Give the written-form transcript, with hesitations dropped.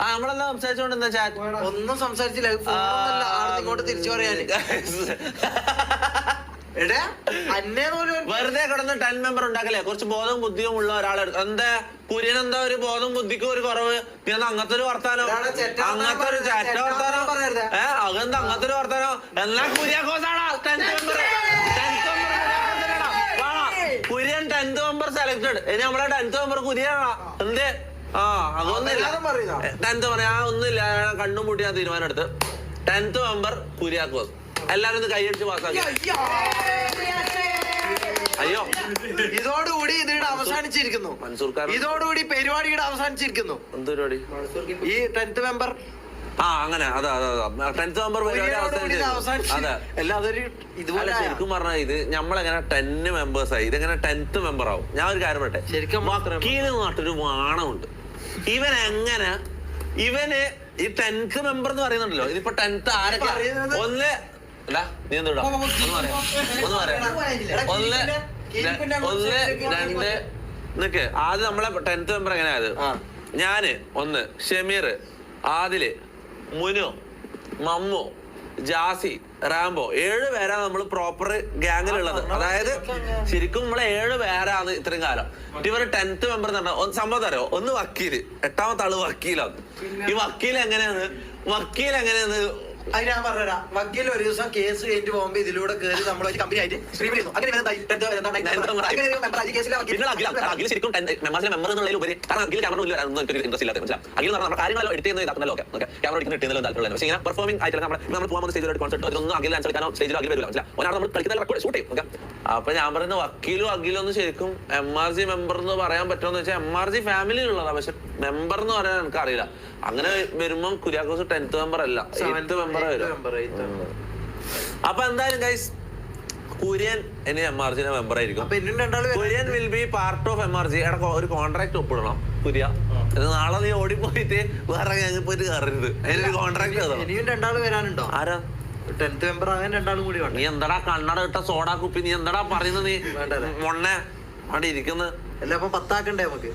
നമ്മളെല്ലാം സംസാരിച്ചോണ്ട് എന്താ ഒന്നും സംസാരിച്ചില്ല. ഇങ്ങോട്ട് തിരിച്ചു പറയാന് വെറുതെ കിടന്ന് 10 മെമ്പർ ഉണ്ടാക്കല്ലേ? കുറച്ച് ബോധവും ബുദ്ധിയും ഉള്ള ഒരാളെ എന്താ കുര്യൻ എന്താ ഒരു ബോധം ബുദ്ധിക്കും ഒരു കുറവ്? നീ എന്താ അങ്ങനത്തെ ഒരു വർത്താനോ അങ്ങനത്തെ ഒരു ചാറ്റ വർത്താനോ അതെന്താ അങ്ങനത്തെ ഒരു വർത്താനോ? എന്നാ കുര്യാക്കോസാണോ 10th member? Kurian 10th member selected. ഇനി നമ്മളെ 10th മെമ്പർ കുര്യാണോ? എന്തേ? അതൊന്നുമില്ല 10th പറയാ ഒന്നുമില്ല. കണ്ണും പൂട്ടി ഞാൻ തീരുമാനം എടുത്ത് 10th മെമ്പർ കുര്യാക്കോസ്. എല്ലാരും ഒന്ന് കൈയടിച്ച് പാസ്സാക്കി. അയ്യോ ഇതോടുകൂടി ഇതിവിടെ അവസാനിച്ചിരിക്കുന്നു. ഇതോടുകൂടി പരിപാടിയുടെ അവസാനിച്ചിരിക്കുന്നു. എന്ത് പരിപാടി? ഈ 10th മെമ്പർ അങ്ങനെ 10th മെമ്പർ പരിപാടി അവസാനിച്ചു. അതെ ഇതുപോലെ ശരിക്കും പറഞ്ഞാൽ ഇത് നമ്മളെങ്ങനെ 10 മെമ്പേഴ്സായി ഇതെങ്ങനെ 10th മെമ്പർ ആവും? ഞാൻ ഒരു കാര്യം പറയട്ടെ. ശരിക്കും വക്കീല് നാട്ടൊരു വാണമുണ്ട്. ഇവനെങ്ങനെ ഇവന് ഈ 10th മെമ്പർ എന്ന് പറയുന്നുണ്ടല്ലോ. ഇതിപ്പോ 10th ആരൊക്കെ ഒന്ന് നീ എന്തുടാ ഒന്ന് രണ്ട് നിക്ക്. ആദ്യം നമ്മളെ 10th മെമ്പർ എങ്ങനെയായത്? ഞാന് ഒന്ന്, ഷമീർ, ആദില്, മുനു, മമ്മു, ജാസി, റാംബോ 7 പേരാണ് നമ്മൾ പ്രോപ്പർ ഗ്യാങ്ങിലുള്ളത്. അതായത് ശരിക്കും നമ്മളെ 7 പേരാണ് ഇത്രയും കാലം. ഇവര് 10th മെമ്പർ എന്ന് പറഞ്ഞാൽ സംഭവം അറിയോ? ഒന്ന് വക്കീല്, 8ാമത്തെ ആള് വക്കീലാണ്. ഈ വക്കീൽ എങ്ങനെയാണ് അത് ഞാൻ പറഞ്ഞുതരാം. വക്കീൽ ഒരു ദിവസം കേസ് കഴിഞ്ഞിട്ട് പോകുമ്പോ ഇതിലൂടെ കയറി നമ്മൾ കമ്പനി ആയിട്ട് ശരിക്കും മെമ്പർ എന്നുള്ളതിൽ ഉപരി കാരണം അഖിൽ ക്യാമറ ഇൻട്രസ്റ്റ് ഇല്ലാത്ത അഖിൽ നമ്മുടെ കാര്യങ്ങളെല്ലാം എഡിറ്റ് ചെയ്യുന്നത് ഇതാക്കുന്നല്ലോ. ക്യാമറ ഇട്ടുന്നതിലും താല്പര്യമില്ല. പക്ഷേ ഇങ്ങനെ പെർഫോമിംഗ് ആയിട്ട് നമ്മൾ പോകുന്ന സ്റ്റേജിൽ കോൺസെപ്റ്റ് അതൊന്നും അഖിൽ അനുസരിക്കാനോ സ്റ്റേജിൽ അഖിൽ വരില്ല. ഒരാൾ നമ്മൾ കളിക്കുന്ന റെക്കോർഡ് ഷൂട്ട് ചെയ്യും. അപ്പൊ ഞാൻ പറയുന്ന വക്കീലും അഖിലൊന്നും ശരിക്കും MRG മെമ്പർ എന്ന് പറയാൻ പറ്റുമെന്ന് വെച്ചാൽ MRG ഫാമിലിയിലുള്ളതാ. പക്ഷെ മെമ്പർ എന്ന് പറയാൻ എനിക്ക് അറിയില്ല. അങ്ങനെ വരുമ്പം കുര്യാക്കോസ് 10th മെമ്പർ അല്ല 8th മെമ്പർ വരും. അപ്പൊ എന്തായാലും ഗൈസ് കുര്യൻ ഇനി MRG മെമ്പർ ആയിരിക്കും. Kurian will be part of MRG. ഒരു കോൺട്രാക്ട് ഒപ്പിടണം കുര്യ. നാളെ നീ ഓടിപ്പോയിട്ട് വേറെ ഞങ്ങൾ പോയിട്ട് കയറരുത്. അതിനൊരു കോൺട്രാക്ട് ഇനിയും 2 വരാനുണ്ടോ? ആരാ 10th മെമ്പർ? അങ്ങനെ 2 കൂടി. നീ എന്താടാ കണ്ണട ഇട്ട സോഡാ കുപ്പി? നീ എന്താടാ പറയുന്നത്? നീ മൊണ്ണെ അവിടെ ഇരിക്കുന്നത് അല്ല. അപ്പൊ 10 ആക്കണ്ടേ നമുക്ക്?